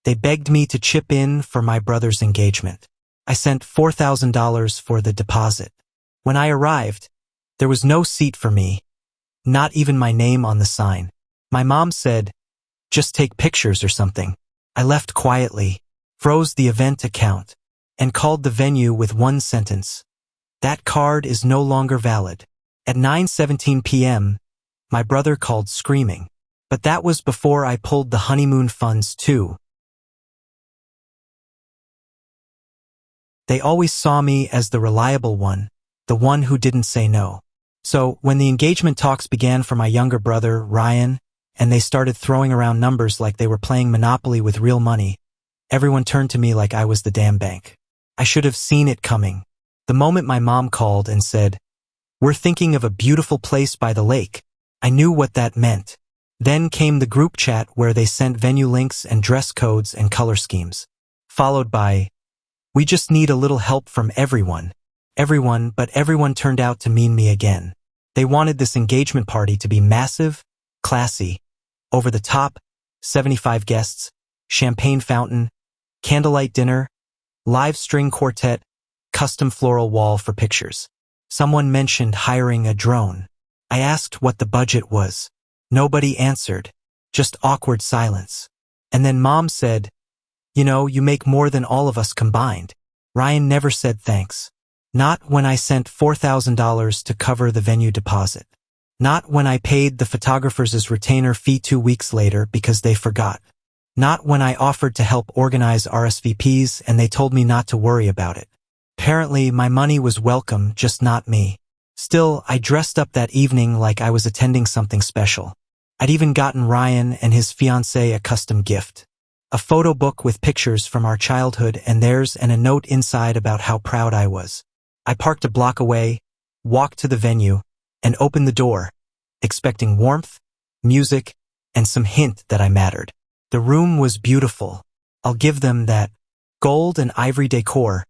They begged me to chip in for my brother's engagement. I sent $4,000 for the deposit. When I arrived, there was no seat for me, not even my name on the sign. My mom said, "Just take pictures or something." I left quietly, froze the event account, and called the venue with one sentence: "That card is no longer valid." At 9:17 p.m., my brother called screaming. But that was before I pulled the honeymoon funds too. They always saw me as the reliable one, the one who didn't say no. So, when the engagement talks began for my younger brother, Ryan, and they started throwing around numbers like they were playing Monopoly with real money, everyone turned to me like I was the damn bank. I should have seen it coming. The moment my mom called and said, "We're thinking of a beautiful place by the lake," I knew what that meant. Then came the group chat where they sent venue links and dress codes and color schemes, followed by, "We just need a little help from everyone." But everyone turned out to mean me again. They wanted this engagement party to be massive, classy, over the top, 75 guests, champagne fountain, candlelight dinner, live string quartet, custom floral wall for pictures. Someone mentioned hiring a drone. I asked what the budget was. Nobody answered, just awkward silence. And then Mom said, "You know, you make more than all of us combined." Ryan never said thanks. Not when I sent $4,000 to cover the venue deposit. Not when I paid the photographers' retainer fee 2 weeks later because they forgot. Not when I offered to help organize RSVPs and they told me not to worry about it. Apparently, my money was welcome, just not me. Still, I dressed up that evening like I was attending something special. I'd even gotten Ryan and his fiancée a custom gift. A photo book with pictures from our childhood and theirs and a note inside about how proud I was. I parked a block away, walked to the venue, and opened the door, expecting warmth, music, and some hint that I mattered. The room was beautiful. I'll give them that. Gold and ivory decor,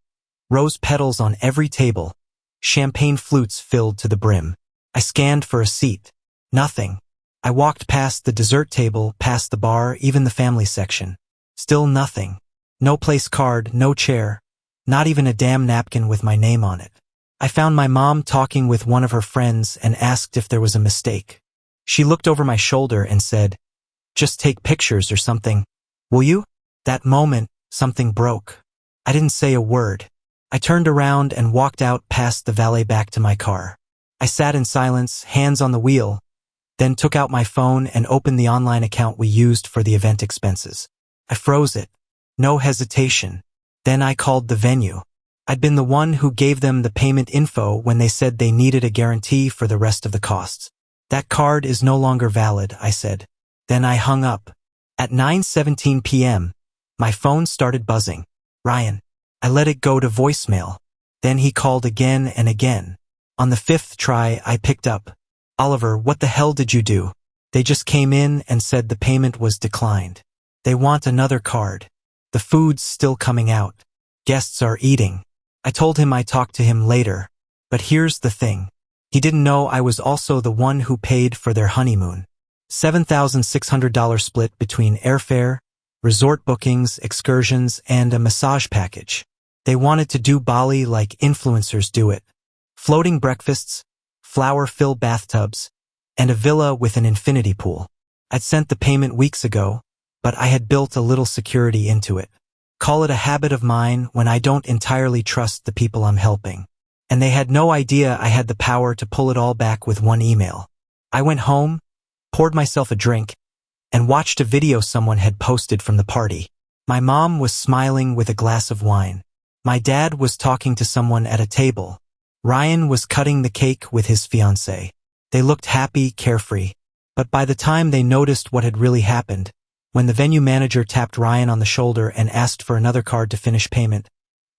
rose petals on every table, champagne flutes filled to the brim. I scanned for a seat. Nothing. I walked past the dessert table, past the bar, even the family section. Still nothing. No place card, no chair, not even a damn napkin with my name on it. I found my mom talking with one of her friends and asked if there was a mistake. She looked over my shoulder and said, "Just take pictures or something, will you?" That moment, something broke. I didn't say a word. I turned around and walked out past the valet back to my car. I sat in silence, hands on the wheel, then took out my phone and opened the online account we used for the event expenses. I froze it. No hesitation. Then I called the venue. I'd been the one who gave them the payment info when they said they needed a guarantee for the rest of the costs. "That card is no longer valid," I said. Then I hung up. At 9:17 p.m., my phone started buzzing. Ryan. I let it go to voicemail. Then he called again and again. On the 5th try, I picked up. "Oliver, what the hell did you do?" "They just came in and said the payment was declined. They want another card. The food's still coming out. Guests are eating." I told him I'd talk to him later. But here's the thing. He didn't know I was also the one who paid for their honeymoon. $7,600 split between airfare, resort bookings, excursions, and a massage package. They wanted to do Bali like influencers do it. Floating breakfasts, flower-filled bathtubs, and a villa with an infinity pool. I'd sent the payment weeks ago, but I had built a little security into it. Call it a habit of mine when I don't entirely trust the people I'm helping. And they had no idea I had the power to pull it all back with one email. I went home, poured myself a drink, and watched a video someone had posted from the party. My mom was smiling with a glass of wine. My dad was talking to someone at a table. Ryan was cutting the cake with his fiancée. They looked happy, carefree. But by the time they noticed what had really happened, when the venue manager tapped Ryan on the shoulder and asked for another card to finish payment,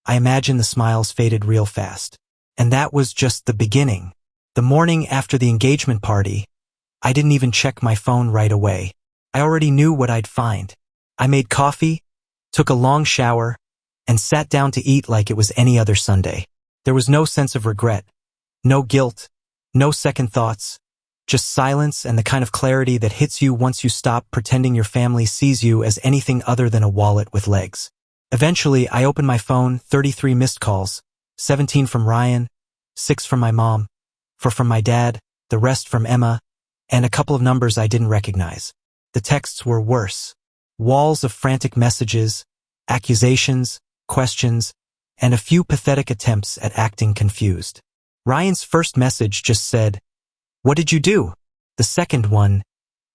I imagine the smiles faded real fast. And that was just the beginning. The morning after the engagement party, I didn't even check my phone right away. I already knew what I'd find. I made coffee, took a long shower, and sat down to eat like it was any other Sunday. There was no sense of regret, no guilt, no second thoughts, Just silence and the kind of clarity that hits you once you stop pretending your family sees you as anything other than a wallet with legs. Eventually, I opened my phone, 33 missed calls, 17 from Ryan, 6 from my mom, 4 from my dad, the rest from Emma, and a couple of numbers I didn't recognize. The texts were worse. Walls of frantic messages, accusations, questions, and a few pathetic attempts at acting confused. Ryan's first message just said, "What did you do?" The second one,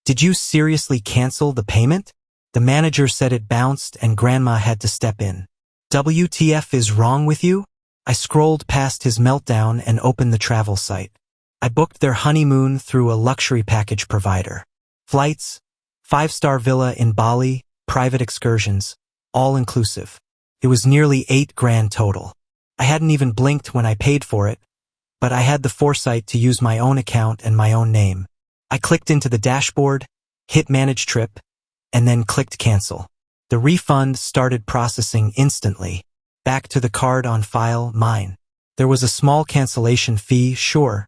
"Did you seriously cancel the payment?" The manager said it bounced and Grandma had to step in. "WTF is wrong with you?" I scrolled past his meltdown and opened the travel site. I booked their honeymoon through a luxury package provider. Flights, 5-star villa in Bali, private excursions, all inclusive. It was nearly $8,000 total. I hadn't even blinked when I paid for it, but I had the foresight to use my own account and my own name. I clicked into the dashboard, hit Manage Trip, and then clicked Cancel. The refund started processing instantly. Back to the card on file, mine. There was a small cancellation fee, sure,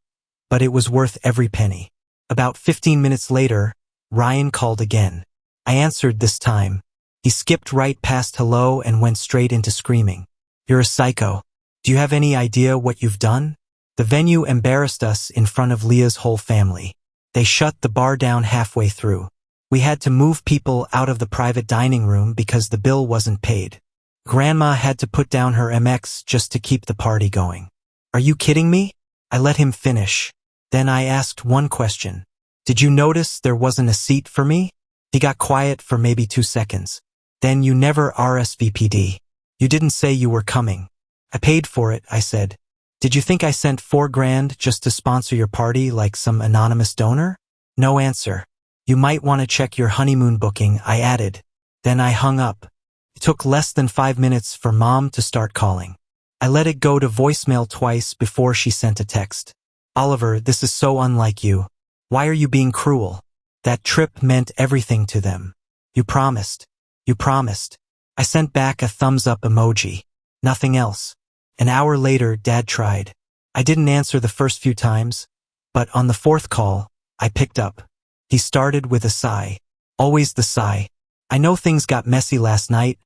but it was worth every penny. About 15 minutes later, Ryan called again. I answered this time. He skipped right past hello and went straight into screaming. "You're a psycho. Do you have any idea what you've done?" The venue embarrassed us in front of Leah's whole family. They shut the bar down halfway through. We had to move people out of the private dining room because the bill wasn't paid. Grandma had to put down her MX just to keep the party going. "Are you kidding me?" I let him finish. Then I asked one question. "Did you notice there wasn't a seat for me?" He got quiet for maybe 2 seconds. "Then you never RSVP'd. You didn't say you were coming." "I paid for it," I said. "Did you think I sent $4,000 just to sponsor your party like some anonymous donor?" No answer. "You might want to check your honeymoon booking," I added. Then I hung up. It took less than 5 minutes for Mom to start calling. I let it go to voicemail twice before she sent a text. "Oliver, this is so unlike you. Why are you being cruel? That trip meant everything to them. You promised. You promised." I sent back a thumbs up emoji. Nothing else. An hour later, Dad tried. I didn't answer the first few times, but on the 4th call, I picked up. He started with a sigh. Always the sigh. "I know things got messy last night,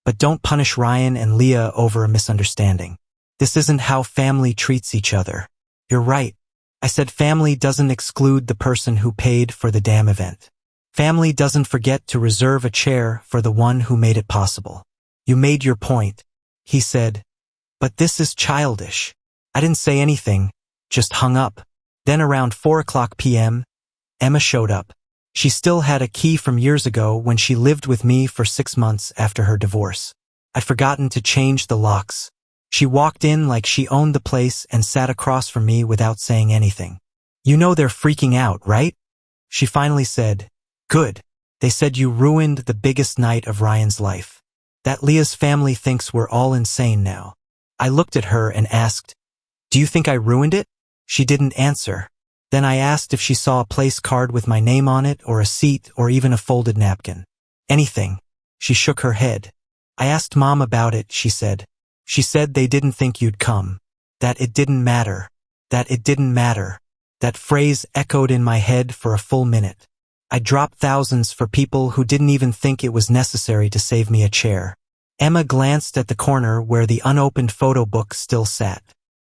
but don't punish Ryan and Leah over a misunderstanding. This isn't how family treats each other." "You're right." I said, "Family doesn't exclude the person who paid for the damn event. Family doesn't forget to reserve a chair for the one who made it possible." "You made your point," he said, "but this is childish." I didn't say anything, just hung up. Then around 4:00 p.m., Emma showed up. She still had a key from years ago when she lived with me for 6 months after her divorce. I'd forgotten to change the locks. She walked in like she owned the place and sat across from me without saying anything. "You know they're freaking out, right?" She finally said, "Good. They said you ruined the biggest night of Ryan's life. That Leah's family thinks we're all insane now." I looked at her and asked, "Do you think I ruined it?" She didn't answer. Then I asked if she saw a place card with my name on it or a seat or even a folded napkin. "Anything." She shook her head. "I asked Mom about it," she said. "She said they didn't think you'd come. That it didn't matter. That it didn't matter." That phrase echoed in my head for a full minute. I dropped thousands for people who didn't even think it was necessary to save me a chair. Emma glanced at the corner where the unopened photo book still sat.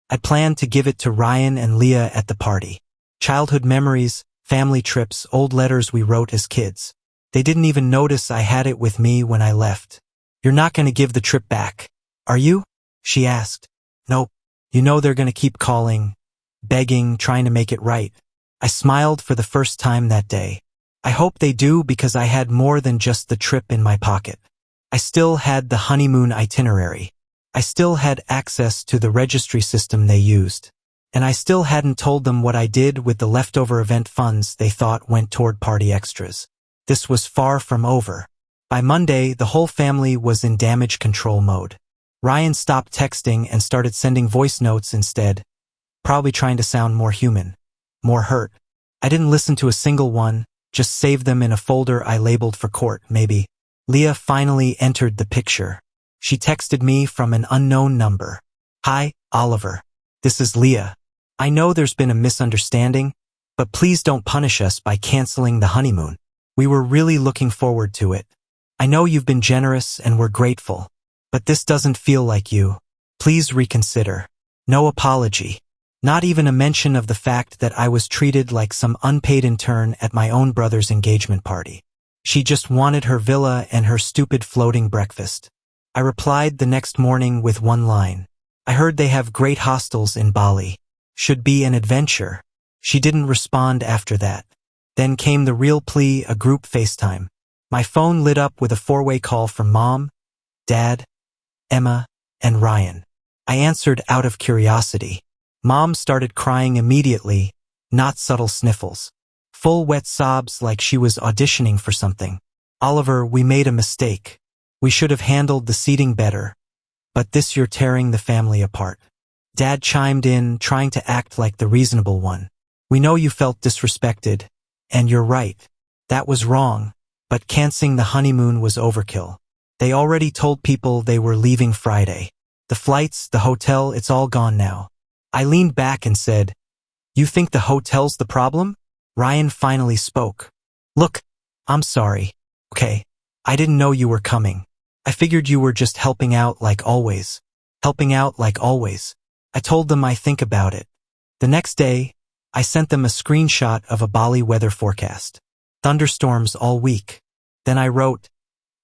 I planned to give it to Ryan and Leah at the party. Childhood memories, family trips, old letters we wrote as kids. They didn't even notice I had it with me when I left. "You're not going to give the trip back, are you?" she asked. "Nope. You know they're going to keep calling, begging, trying to make it right." I smiled for the first time that day. I hope they do because I had more than just the trip in my pocket. I still had the honeymoon itinerary. I still had access to the registry system they used. And I still hadn't told them what I did with the leftover event funds they thought went toward party extras. This was far from over. By Monday, the whole family was in damage control mode. Ryan stopped texting and started sending voice notes instead, probably trying to sound more human, more hurt. I didn't listen to a single one, just saved them in a folder I labeled for court, maybe. Leah finally entered the picture. She texted me from an unknown number. "Hi, Oliver. This is Leah. I know there's been a misunderstanding, But please don't punish us by canceling the honeymoon. We were really looking forward to it. I know you've been generous and we're grateful. But this doesn't feel like you. Please reconsider. No apology. Not even a mention of the fact that I was treated like some unpaid intern at my own brother's engagement party. She just wanted her villa and her stupid floating breakfast. I replied the next morning with one line. I heard they have great hostels in Bali. Should be an adventure. She didn't respond after that. Then came the real plea, a group FaceTime. My phone lit up with a four-way call from Mom, Dad, Emma, and Ryan. I answered out of curiosity. Mom started crying immediately, not subtle sniffles. Full wet sobs like she was auditioning for something. Oliver, we made a mistake. We should have handled the seating better. But this you're tearing the family apart. Dad chimed in, trying to act like the reasonable one. We know you felt disrespected, and you're right. That was wrong, but canceling the honeymoon was overkill. They already told people they were leaving Friday. The flights, the hotel, it's all gone now. I leaned back and said, You think the hotel's the problem? Ryan finally spoke. Look, I'm sorry. Okay, I didn't know you were coming. I figured you were just helping out like always. Helping out like always. I told them I think about it. The next day, I sent them a screenshot of a Bali weather forecast. Thunderstorms all week. Then I wrote,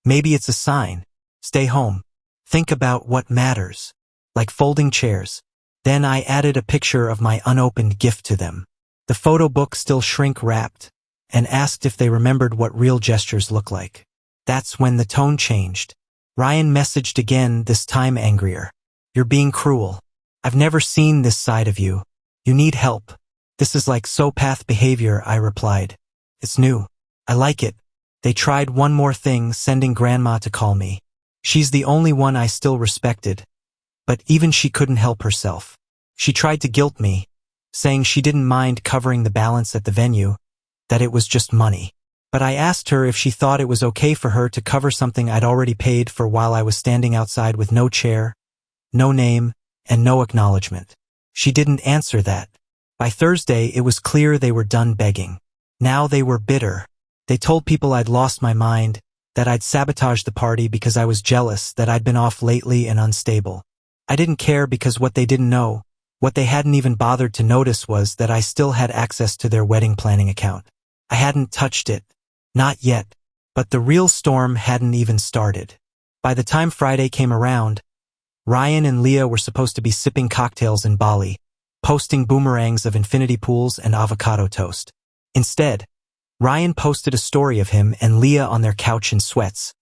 Maybe it's a sign. Stay home. Think about what matters. Like folding chairs. Then I added a picture of my unopened gift to them. The photo book still shrink-wrapped, and asked if they remembered what real gestures look like. That's when the tone changed. Ryan messaged again, this time angrier. You're being cruel. I've never seen this side of you. You need help. This is like sociopath behavior, I replied. It's new. I like it. They tried one more thing, sending Grandma to call me. She's the only one I still respected. But even she couldn't help herself. She tried to guilt me, saying she didn't mind covering the balance at the venue, that it was just money. But I asked her if she thought it was okay for her to cover something I'd already paid for while I was standing outside with no chair, no name, and no acknowledgement. She didn't answer that. By Thursday, it was clear they were done begging. Now they were bitter. They told people I'd lost my mind, that I'd sabotaged the party because I was jealous, that I'd been off lately and unstable. I didn't care because what they didn't know, what they hadn't even bothered to notice was that I still had access to their wedding planning account. I hadn't touched it. Not yet. But the real storm hadn't even started. By the time Friday came around, Ryan and Leah were supposed to be sipping cocktails in Bali, posting boomerangs of infinity pools and avocado toast. Instead, Ryan posted a story of him and Leah on their couch in sweats,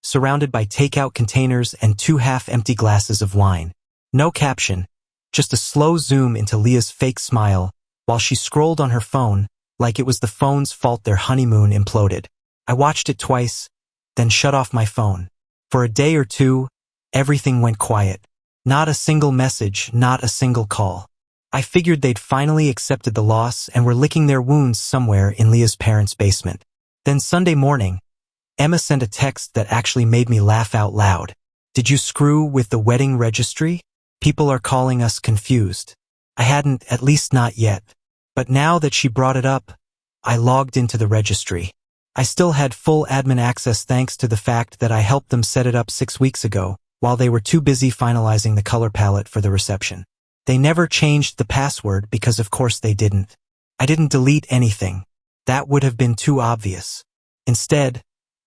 surrounded by takeout containers and 2 half-empty glasses of wine. No caption, just a slow zoom into Leah's fake smile while she scrolled on her phone like it was the phone's fault their honeymoon imploded. I watched it twice, then shut off my phone. For a day or two, everything went quiet. Not a single message, not a single call. I figured they'd finally accepted the loss and were licking their wounds somewhere in Leah's parents' basement. Then Sunday morning, Emma sent a text that actually made me laugh out loud. Did you screw with the wedding registry? People are calling us confused. I hadn't, at least not yet. But now that she brought it up, I logged into the registry. I still had full admin access thanks to the fact that I helped them set it up 6 weeks ago, while they were too busy finalizing the color palette for the reception. They never changed the password because of course they didn't. I didn't delete anything. That would have been too obvious. Instead,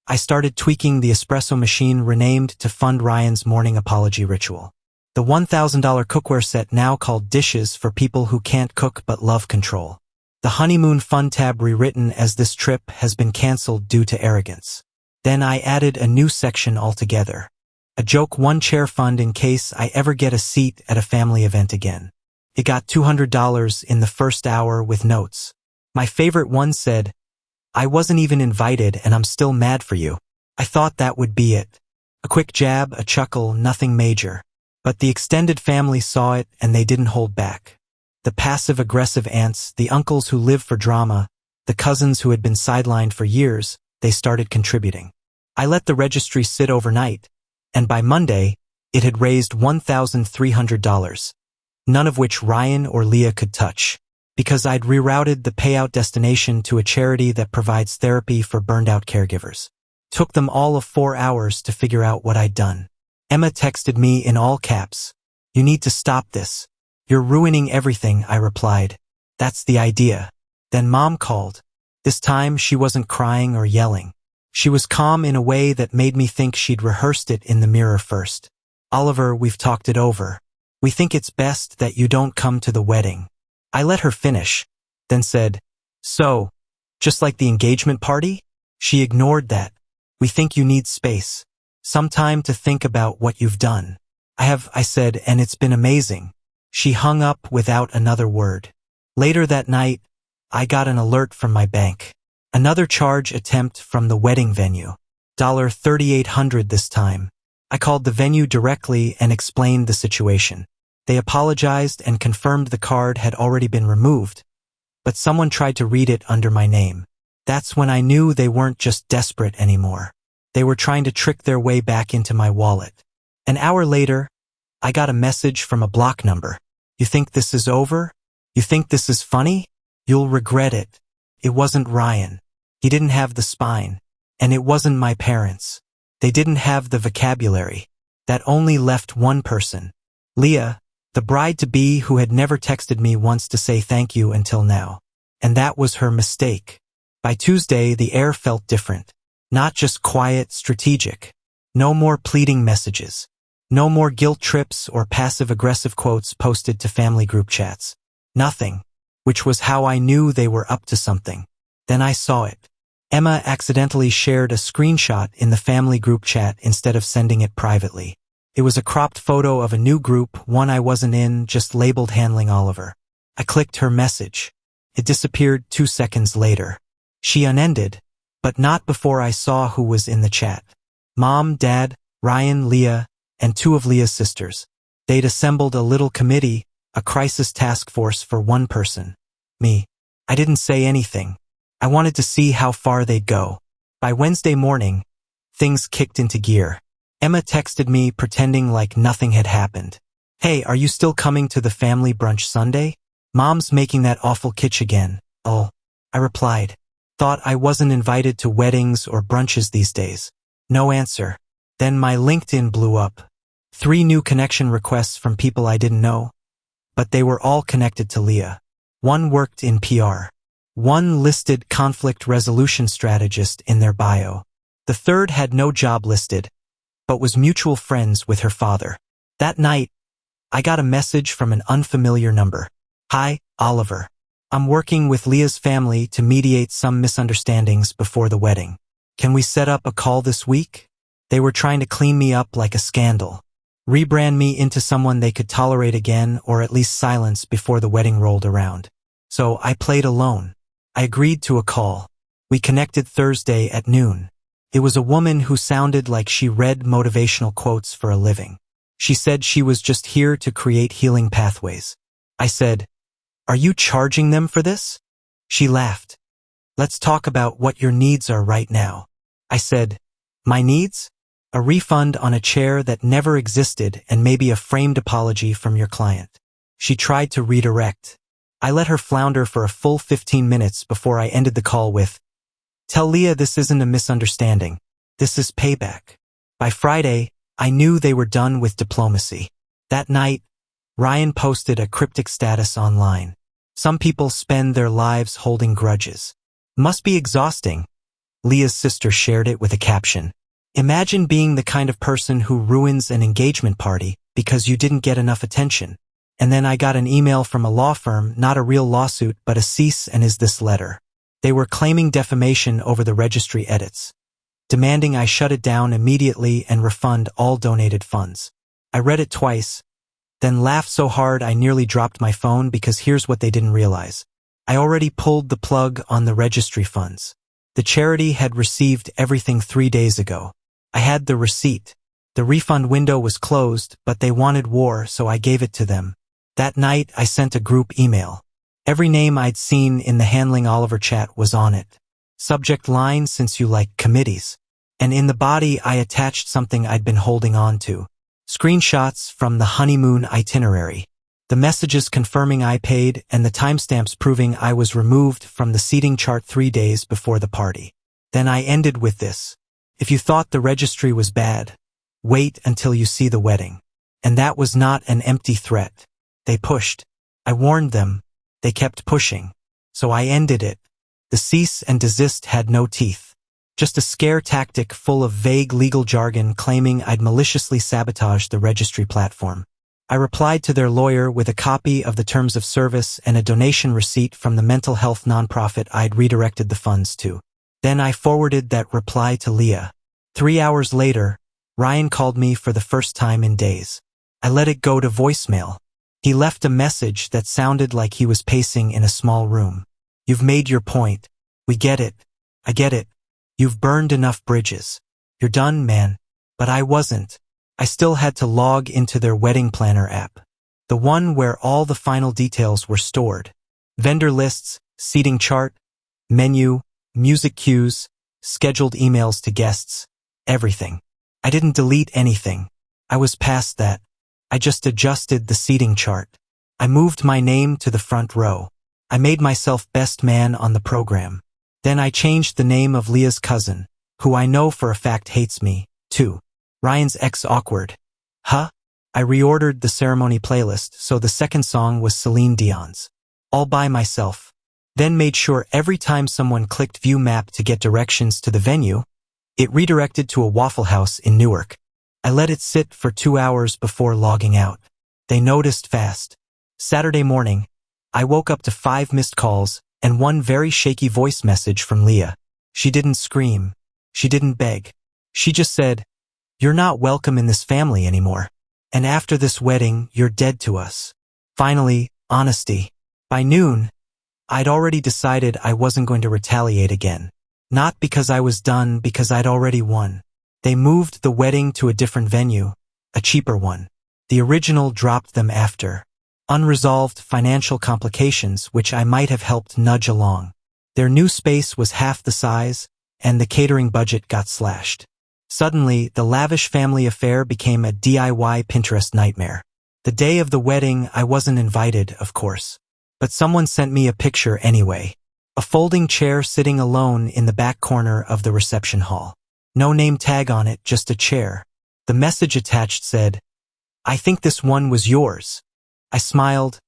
I started tweaking the espresso machine renamed to fund Ryan's morning apology ritual. The $1,000 cookware set now called Dishes for people who can't cook but love control. The honeymoon fun tab rewritten as this trip has been canceled due to arrogance. Then I added a new section altogether. A joke one chair fund in case I ever get a seat at a family event again. It got $200 in the first hour with notes. My favorite one said, I wasn't even invited and I'm still mad for you. I thought that would be it. A quick jab, a chuckle, nothing major. But the extended family saw it and they didn't hold back. The passive-aggressive aunts, the uncles who live for drama, the cousins who had been sidelined for years, they started contributing. I let the registry sit overnight, and by Monday, it had raised $1,300, none of which Ryan or Leah could touch. because I'd rerouted the payout destination to a charity that provides therapy for burned-out caregivers. Took them all of 4 hours to figure out what I'd done. Emma texted me in all caps. "You need to stop this. You're ruining everything," I replied. "That's the idea." Then Mom called. This time she wasn't crying or yelling. She was calm in a way that made me think she'd rehearsed it in the mirror first. "Oliver, we've talked it over. We think it's best that you don't come to the wedding." I let her finish, then said, "So, just like the engagement party?" She ignored that. "We think you need space. Some time to think about what you've done." I said, "and it's been amazing." She hung up without another word. Later that night, I got an alert from my bank. Another charge attempt from the wedding venue. $3,800 this time. I called the venue directly and explained the situation. They apologized and confirmed the card had already been removed, but someone tried to read it under my name. That's when I knew they weren't just desperate anymore. They were trying to trick their way back into my wallet. An hour later, I got a message from a block number. "You think this is over? You think this is funny? You'll regret it." It wasn't Ryan. He didn't have the spine. And it wasn't my parents. They didn't have the vocabulary. That only left one person. Leah, the bride-to-be who had never texted me once to say thank you until now. And that was her mistake. By Tuesday, the air felt different. Not just quiet, strategic. No more pleading messages. No more guilt trips or passive-aggressive quotes posted to family group chats. Nothing. Which was how I knew they were up to something. Then I saw it. Emma accidentally shared a screenshot in the family group chat instead of sending it privately. It was a cropped photo of a new group, one I wasn't in, just labeled Handling Oliver. I clicked her message. It disappeared 2 seconds later. She unended, but not before I saw who was in the chat. Mom, Dad, Ryan, Leah, and 2 of Leah's sisters. They'd assembled a little committee, a crisis task force for one person. Me. I didn't say anything. I wanted to see how far they'd go. By Wednesday morning, things kicked into gear. Emma texted me pretending like nothing had happened. "Hey, are you still coming to the family brunch Sunday? Mom's making that awful kitsch again." "Oh," I replied. Thought I wasn't invited to weddings or brunches these days. No answer. Then my LinkedIn blew up. 3 new connection requests from people I didn't know. But they were all connected to Leah. One worked in PR. One listed conflict resolution strategist in their bio. The third had no job listed, but was mutual friends with her father. That night, I got a message from an unfamiliar number. "Hi, Oliver. I'm working with Leah's family to mediate some misunderstandings before the wedding. Can we set up a call this week?" They were trying to clean me up like a scandal. Rebrand me into someone they could tolerate again or at least silence before the wedding rolled around. So I played alone. I agreed to a call. We connected Thursday at noon. It was a woman who sounded like she read motivational quotes for a living. She said she was just here to create healing pathways. I said, "Are you charging them for this?" She laughed. "Let's talk about what your needs are right now." I said, "My needs? A refund on a chair that never existed and maybe a framed apology from your client." She tried to redirect. I let her flounder for a full 15 minutes before I ended the call with, "Tell Leah this isn't a misunderstanding. This is payback." By Friday, I knew they were done with diplomacy. That night, Ryan posted a cryptic status online. "Some people spend their lives holding grudges. Must be exhausting." Leah's sister shared it with a caption. "Imagine being the kind of person who ruins an engagement party because you didn't get enough attention." And then I got an email from a law firm, not a real lawsuit, but a cease and desist letter. They were claiming defamation over the registry edits, demanding I shut it down immediately and refund all donated funds. I read it twice, then laughed so hard I nearly dropped my phone because here's what they didn't realize. I already pulled the plug on the registry funds. The charity had received everything 3 days ago. I had the receipt. The refund window was closed, but they wanted war, so I gave it to them. That night, I sent a group email. Every name I'd seen in the Handling Oliver chat was on it. Subject line, "Since you like committees." And in the body, I attached something I'd been holding on to. Screenshots from the honeymoon itinerary. The messages confirming I paid and the timestamps proving I was removed from the seating chart 3 days before the party. Then I ended with this. If you thought the registry was bad, wait until you see the wedding. And that was not an empty threat. They pushed. I warned them. They kept pushing. So I ended it. The cease and desist had no teeth. Just a scare tactic full of vague legal jargon claiming I'd maliciously sabotaged the registry platform. I replied to their lawyer with a copy of the terms of service and a donation receipt from the mental health nonprofit I'd redirected the funds to. Then I forwarded that reply to Leah. 3 hours later, Ryan called me for the first time in days. I let it go to voicemail. He left a message that sounded like he was pacing in a small room. You've made your point. We get it. I get it. You've burned enough bridges. You're done, man. But I wasn't. I still had to log into their wedding planner app. The one where all the final details were stored. Vendor lists, seating chart, menu, music cues, scheduled emails to guests, everything. I didn't delete anything. I was past that. I just adjusted the seating chart. I moved my name to the front row. I made myself best man on the program. Then I changed the name of Leah's cousin, who I know for a fact hates me, too. Ryan's ex awkward. Huh? I reordered the ceremony playlist so the second song was Celine Dion's. All by myself. Then made sure every time someone clicked view map to get directions to the venue, it redirected to a Waffle House in Newark. I let it sit for 2 hours before logging out. They noticed fast. Saturday morning, I woke up to 5 missed calls and 1 very shaky voice message from Leah. She didn't scream. She didn't beg. She just said, "You're not welcome in this family anymore. And after this wedding, you're dead to us." Finally, honesty. By noon, I'd already decided I wasn't going to retaliate again. Not because I was done, because I'd already won. They moved the wedding to a different venue, a cheaper one. The original dropped them after unresolved financial complications which I might have helped nudge along. Their new space was half the size, and the catering budget got slashed. Suddenly, the lavish family affair became a DIY Pinterest nightmare. The day of the wedding, I wasn't invited, of course. But someone sent me a picture anyway. A folding chair sitting alone in the back corner of the reception hall. No name tag on it, just a chair. The message attached said, "I think this one was yours." I smiled,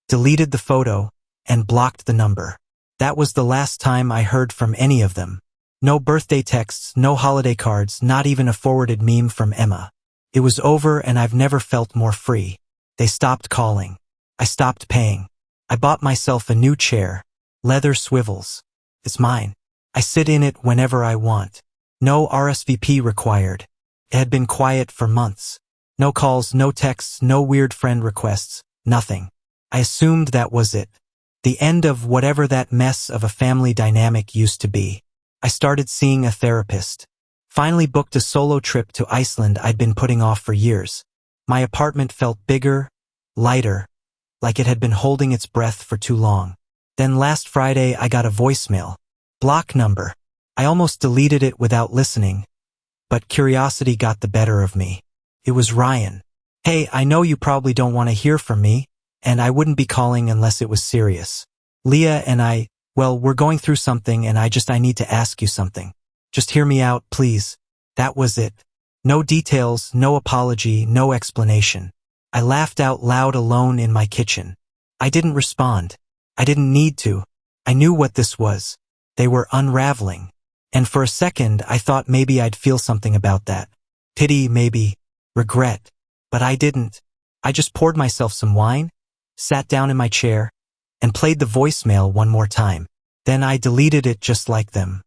deleted the photo, and blocked the number. That was the last time I heard from any of them. No birthday texts, no holiday cards, not even a forwarded meme from Emma. It was over and I've never felt more free. They stopped calling. I stopped paying. I bought myself a new chair. Leather swivels. It's mine. I sit in it whenever I want. No RSVP required. It had been quiet for months. No calls, no texts, no weird friend requests, nothing. I assumed that was it. The end of whatever that mess of a family dynamic used to be. I started seeing a therapist. Finally booked a solo trip to Iceland I'd been putting off for years. My apartment felt bigger, lighter, like it had been holding its breath for too long. Then last Friday I got a voicemail. Block number. I almost deleted it without listening, but curiosity got the better of me. It was Ryan. "Hey, I know you probably don't want to hear from me, and I wouldn't be calling unless it was serious. Leah and I, well, we're going through something and I need to ask you something. Just hear me out, please." That was it. No details, no apology, no explanation. I laughed out loud alone in my kitchen. I didn't respond. I didn't need to. I knew what this was. They were unraveling. And for a second, I thought maybe I'd feel something about that. Pity, maybe. Regret. But I didn't. I just poured myself some wine, sat down in my chair, and played the voicemail one more time. Then I deleted it just like them.